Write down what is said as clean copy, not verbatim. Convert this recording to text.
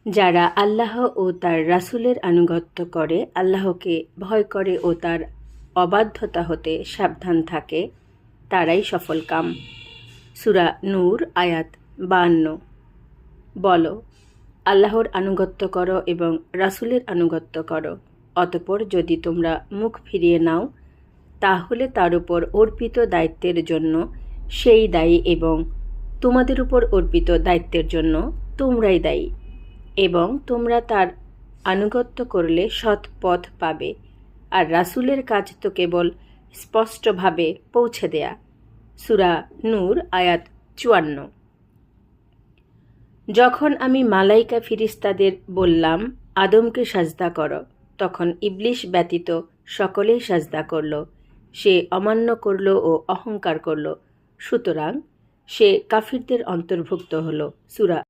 যারা আল্লাহ ও তার রাসূলের আনুগত্য করে, আল্লাহকে ভয় করে ও তার অবাধ্যতা হতে সাবধান থাকে, তারাই সফলকাম। সূরা নূর আয়াত 52। বলো, আল্লাহর আনুগত্য করো এবং রাসূলের আনুগত্য করো। অতঃপর যদি তোমরা মুখ ফিরিয়ে নাও, তাহলে তার উপর অর্পিত দায়িত্বের জন্য সেই দায়ী এবং তোমাদের উপর অর্পিত দায়িত্বের জন্য তোমরাই দায়ী, এবং তোমরা তার আনুগত্য করলে সৎ পথ পাবে। আর রাসূলের কাজ তো কেবল স্পষ্টভাবে পৌঁছে দেয়া। সূরা নূর আয়াত 54। যখন আমি মালাইকা ফিরিস্তাদের বললাম আদমকে সাজদা করো, তখন ইবলিস ব্যতীত সকলেই সাজদা করল। সে অমান্য করল ও অহংকার করল, সুতরাং সে কাফিরদের অন্তর্ভুক্ত হল। সূরা